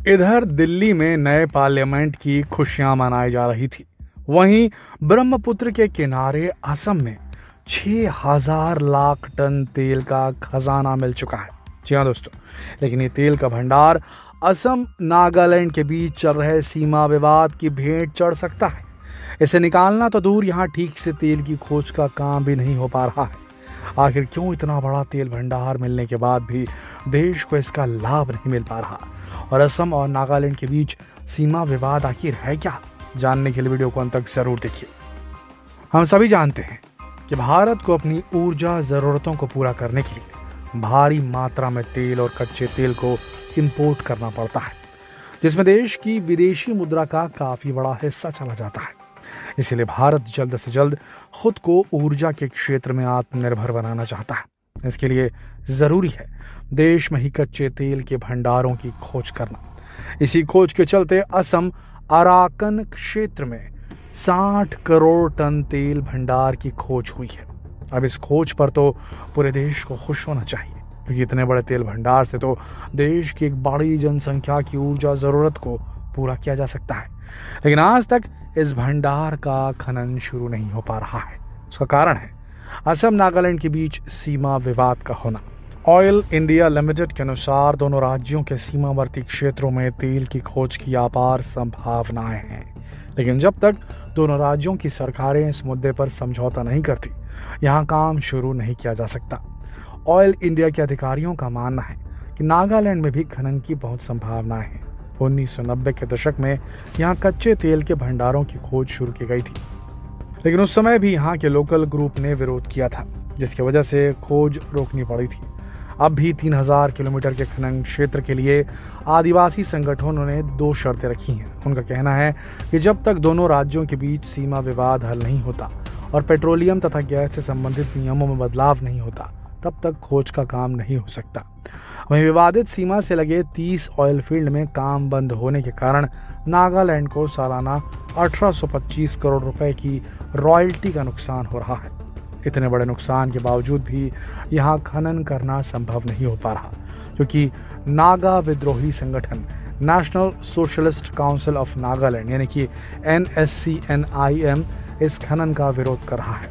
इधर दिल्ली में नए पार्लियामेंट की खुशियां मनाई जा रही थी। वहीं ब्रह्मपुत्र के किनारे असम में 6,000 लाख टन तेल का खजाना मिल चुका है। जी हाँ दोस्तों, लेकिन ये तेल का भंडार असम नागालैंड के बीच चल रहे सीमा विवाद की भेंट चढ़ सकता है। इसे निकालना तो दूर, यहाँ ठीक से तेल की खोज का काम भी नहीं हो पा रहा है। आखिर क्यों इतना बड़ा तेल भंडार मिलने के बाद भी देश को इसका लाभ नहीं मिल पा रहा, और असम और नागालैंड के बीच सीमा विवाद आखिर है क्या? जानने के लिए वीडियो को अंत तक जरूर देखिए। हम सभी जानते हैं कि भारत को अपनी ऊर्जा जरूरतों को पूरा करने के लिए भारी मात्रा में तेल और कच्चे तेल को इंपोर्ट करना पड़ता है, जिसमें देश की विदेशी मुद्रा का काफी बड़ा हिस्सा चला जाता है। इसीलिए भारत जल्द से जल्द खुद को ऊर्जा के क्षेत्र में आत्मनिर्भर बनाना चाहता है। इसके लिए जरूरी है देश में ही कच्चे तेल के भंडारों की खोज करना। इसी खोज के चलते असम अराकन क्षेत्र में 60 करोड़ टन तेल भंडार की खोज हुई है। अब इस खोज पर तो पूरे देश को खुश होना चाहिए, क्योंकि इतने बड़े तेल भंडार से तो देश की एक बड़ी जनसंख्या की ऊर्जा जरूरत को पूरा किया जा सकता है। लेकिन आज तक इस भंडार का खनन शुरू नहीं हो पा रहा है। उसका कारण है असम नागालैंड के बीच सीमा विवाद का होना। ऑयल इंडिया लिमिटेड के अनुसार दोनों राज्यों के सीमावर्ती क्षेत्रों में तेल की खोज की अपार संभावनाएं हैं, लेकिन जब तक दोनों राज्यों की सरकारें इस मुद्दे पर समझौता नहीं करती, यहाँ काम शुरू नहीं किया जा सकता। ऑयल इंडिया के अधिकारियों का मानना है कि नागालैंड में भी खनन की बहुत संभावनाएं हैं। 1990 के दशक में यहाँ कच्चे तेल के भंडारों की खोज शुरू की गई थी, लेकिन उस समय भी यहाँ के लोकल ग्रुप ने विरोध किया था, जिसकी वजह से खोज रोकनी पड़ी थी। अब भी 3,000 किलोमीटर के खनन क्षेत्र के लिए आदिवासी संगठनों ने 2 शर्तें रखी हैं। उनका कहना है कि जब तक दोनों राज्यों के बीच सीमा विवाद हल नहीं होता और पेट्रोलियम तथा गैस से संबंधित नियमों में बदलाव नहीं होता, तब तक खोज का काम नहीं हो सकता। वहीं विवादित सीमा से लगे 30 ऑयल फील्ड में काम बंद होने के कारण नागालैंड को सालाना 1825 करोड़ रुपए की रॉयल्टी का नुकसान हो रहा है। इतने बड़े नुकसान के बावजूद भी यहाँ खनन करना संभव नहीं हो पा रहा, क्योंकि नागा विद्रोही संगठन national socialist council of Nagaland यानी कि NSCNIM इस खनन का विरोध कर रहा है।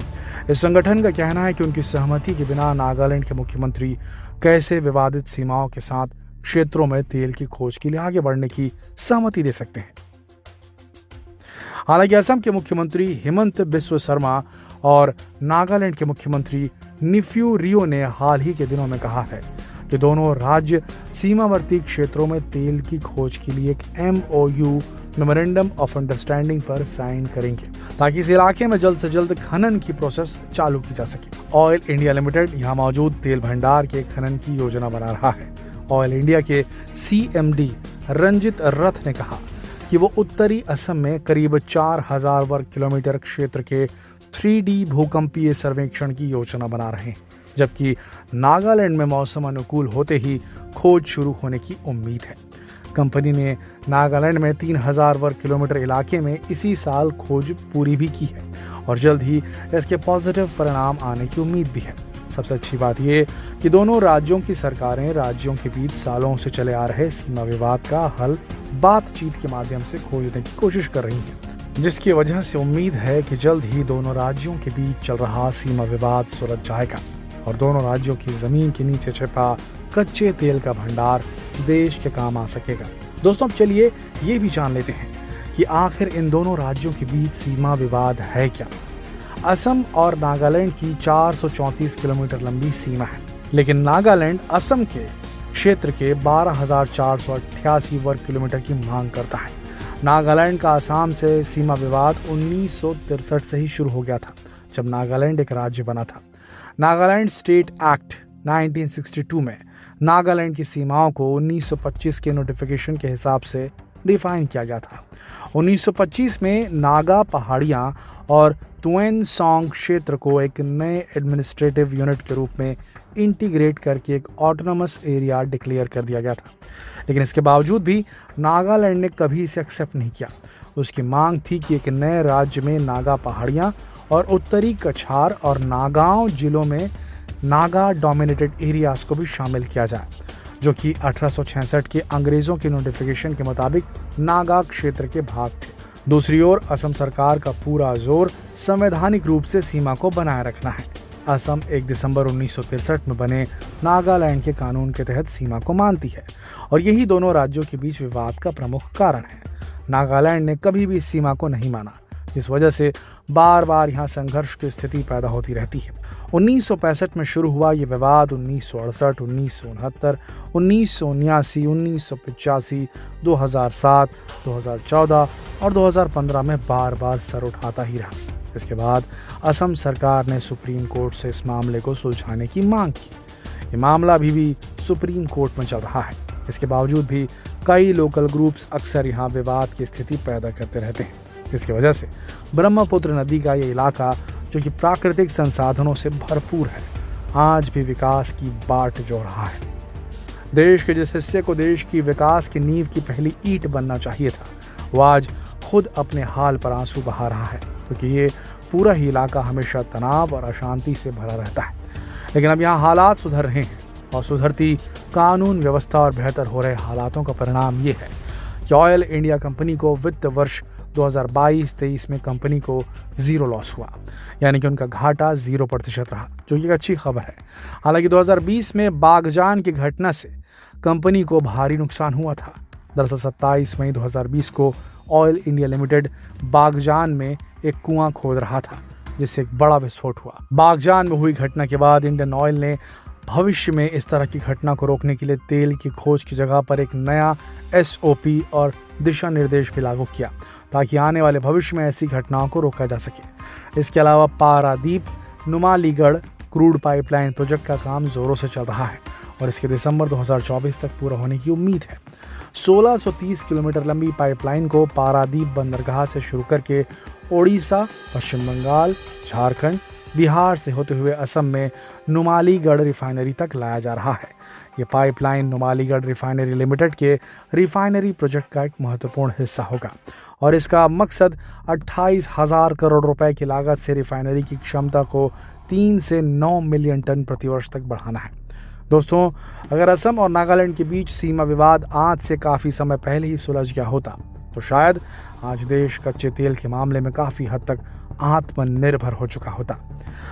इस संगठन का कहना है कि उनकी सहमति के बिना नागालैंड के मुख्यमंत्री कैसे विवादित सीमाओं के साथ क्षेत्रों में तेल की खोज के लिए आगे बढ़ने की सहमति दे सकते हैं। हालांकि असम के मुख्यमंत्री हिमंत बिस्व शर्मा और नागालैंड के मुख्यमंत्री निफ्यू रियो ने हाल ही के दिनों में कहा है कि दोनों राज्य सीमावर्ती क्षेत्रों में तेल की खोज के लिए एक MOU मेमोरेंडम ऑफ अंडरस्टैंडिंग पर साइन करेंगे, ताकि इस इलाके में जल्द से जल्द खनन की प्रोसेस चालू की जा सके। ऑयल इंडिया लिमिटेड यहाँ मौजूद तेल भंडार के खनन की योजना बना रहा है। ऑयल इंडिया के CMD रंजित रथ ने कहा कि वो उत्तरी असम में करीब 4,000 वर्ग किलोमीटर क्षेत्र के 3D भूकंपीय सर्वेक्षण की योजना बना रहे हैं, जबकि नागालैंड में मौसम अनुकूल होते ही खोज शुरू होने की उम्मीद है। कंपनी ने नागालैंड में 3,000 वर्ग किलोमीटर इलाके में इसी साल खोज पूरी भी की है, और जल्द ही इसके पॉजिटिव परिणाम आने की उम्मीद भी है। सबसे अच्छी बात यह कि दोनों राज्यों की सरकारें राज्यों के बीच सालों से चले आ रहे सीमा विवाद का हल बातचीत के माध्यम से खोजने की कोशिश कर रही हैं, जिसकी वजह से उम्मीद है कि जल्द ही दोनों राज्यों के बीच चल रहा सीमा विवाद सुलझ जाएगा और दोनों राज्यों की जमीन के नीचे छिपा कच्चे तेल का भंडार देश के काम आ सकेगा। दोस्तों, अब चलिए ये भी जान लेते हैं कि आखिर इन दोनों राज्यों के बीच सीमा विवाद है क्या। असम और नागालैंड की 434 किलोमीटर लंबी सीमा है, लेकिन नागालैंड असम के क्षेत्र के 12,488 वर्ग किलोमीटर की मांग करता है। नागालैंड का असम से सीमा विवाद 1963 से ही शुरू हो गया था, जब नागालैंड एक राज्य बना था। नागालैंड स्टेट एक्ट 1962 में नागालैंड की सीमाओं को 1925 के नोटिफिकेशन के हिसाब से डिफाइन किया गया था। 1925 में नागा पहाड़ियाँ और तुएन सॉन्ग क्षेत्र को एक नए एडमिनिस्ट्रेटिव यूनिट के रूप में इंटीग्रेट करके एक ऑटोनमस एरिया डिक्लेयर कर दिया गया था, लेकिन इसके बावजूद भी नागालैंड ने कभी इसे एक्सेप्ट नहीं किया। उसकी मांग थी कि एक नए राज्य में नागा पहाड़ियाँ और उत्तरी कछार और नागांव जिलों में नागा डोमिनेटेड एरियाज को भी शामिल किया जाए। जो कि 1866 के अंग्रेजों के नोटिफिकेशन के मुताबिक नागा क्षेत्र के भाग थे। दूसरी ओर असम सरकार का पूरा जोर संवैधानिक रूप से सीमा को बनाए रखना है। असम 1 दिसंबर 1963 में बने नागालैंड के कानून के तहत सीमा को मानती है और यही दोनों राज्यों के बीच विवाद का प्रमुख कारण है। नागालैंड ने कभी भी इस सीमा को नहीं माना, जिस वजह से बार बार यहाँ संघर्ष की स्थिति पैदा होती रहती है। 1965 में शुरू हुआ ये विवाद 1968, 1969, 1979, 1985, 2007, 2014 और 2015 में बार बार सर उठाता ही रहा। इसके बाद असम सरकार ने सुप्रीम कोर्ट से इस मामले को सुलझाने की मांग की। ये मामला अभी भी सुप्रीम कोर्ट में चल रहा है। इसके बावजूद भी कई लोकल ग्रुप्स अक्सर यहाँ विवाद की स्थिति पैदा करते रहते हैं। इसकी वजह से ब्रह्मपुत्र नदी का ये इलाका, जो कि प्राकृतिक संसाधनों से भरपूर है, आज भी विकास की बाट जोड़ रहा है। देश के जिस हिस्से को देश की विकास की नींव की पहली ईंट बनना चाहिए था, वो आज खुद अपने हाल पर आंसू बहा रहा है, क्योंकि ये पूरा ही इलाका हमेशा तनाव और अशांति से भरा रहता है। लेकिन अब यहाँ हालात सुधर रहे हैं और सुधरती कानून व्यवस्था और बेहतर हो रहे हालातों का परिणाम ये है कि ऑयल इंडिया कंपनी को वित्त वर्ष 2022-23 में कंपनी को जीरो लॉस हुआ, यानी कि उनका घाटा 0% रहा, जो कि एक अच्छी खबर है। हालांकि 2020 में बागजान की घटना से कंपनी को भारी नुकसान हुआ था। दरअसल 27 मई 2020 को ऑयल इंडिया लिमिटेड बागजान में एक कुआं खोद रहा था, जिससे एक बड़ा विस्फोट हुआ। बागजान में हुई घटना के बाद इंडियन ऑयल ने भविष्य में इस तरह की घटना को रोकने के लिए तेल की खोज की जगह पर एक नया SOP और दिशा निर्देश भी लागू किया, ताकि आने वाले भविष्य में ऐसी घटनाओं को रोका जा सके। इसके अलावा Paradip Numaligarh crude pipeline project का काम जोरों से चल रहा है और इसके दिसंबर 2024 तक पूरा होने की उम्मीद है। 1630 किलोमीटर लंबी पाइपलाइन को पारादीप बंदरगाह से शुरू करके ओडिशा, पश्चिम बंगाल, झारखंड, बिहार से होते हुए असम में नुमालीगढ़ रिफाइनरी तक लाया जा रहा है। ये पाइपलाइन नुमालीगढ़ रिफाइनरी लिमिटेड के रिफाइनरी प्रोजेक्ट का एक महत्वपूर्ण हिस्सा होगा और इसका मकसद 28,000 करोड़ रुपए की लागत से रिफाइनरी की क्षमता को 3 से 9 मिलियन टन प्रतिवर्ष तक बढ़ाना है। दोस्तों, अगर असम और नागालैंड के बीच सीमा विवाद आज से काफ़ी समय पहले ही सुलझ गया होता, तो शायद आज देश कच्चे तेल के मामले में काफ़ी हद तक आत्मनिर्भर हो चुका होता।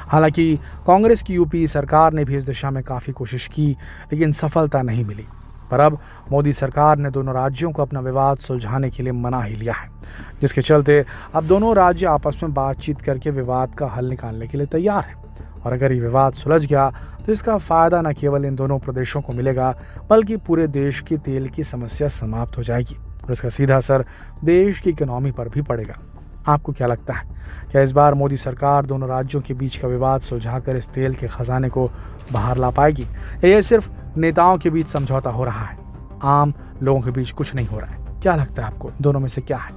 हालांकि कांग्रेस की यूपी सरकार ने भी इस दिशा में काफ़ी कोशिश की, लेकिन सफलता नहीं मिली। पर अब मोदी सरकार ने दोनों राज्यों को अपना विवाद सुलझाने के लिए मना ही लिया है, जिसके चलते अब दोनों राज्य आपस में बातचीत करके विवाद का हल निकालने के लिए तैयार हैं। और अगर ये विवाद सुलझ गया तो इसका फ़ायदा न केवल इन दोनों प्रदेशों को मिलेगा, बल्कि पूरे देश की तेल की समस्या समाप्त हो जाएगी और इसका सीधा असर देश की इकोनॉमी पर भी पड़ेगा। आपको क्या लगता है, क्या इस बार मोदी सरकार दोनों राज्यों के बीच का विवाद सुलझाकर इस तेल के खजाने को बाहर ला पाएगी, या ये सिर्फ नेताओं के बीच समझौता हो रहा है, आम लोगों के बीच कुछ नहीं हो रहा है? क्या लगता है आपको, दोनों में से क्या है?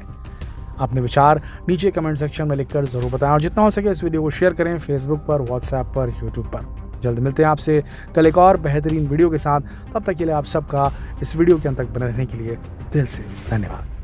अपने विचार नीचे कमेंट सेक्शन में लिखकर जरूर बताएं और जितना हो सके इस वीडियो को शेयर करें फेसबुक पर, व्हाट्सएप पर, यूट्यूब पर। जल्द मिलते हैं आपसे कल एक और बेहतरीन वीडियो के साथ। तब तक के लिए आप सबका इस वीडियो के अंत तक बने रहने के लिए दिल से धन्यवाद।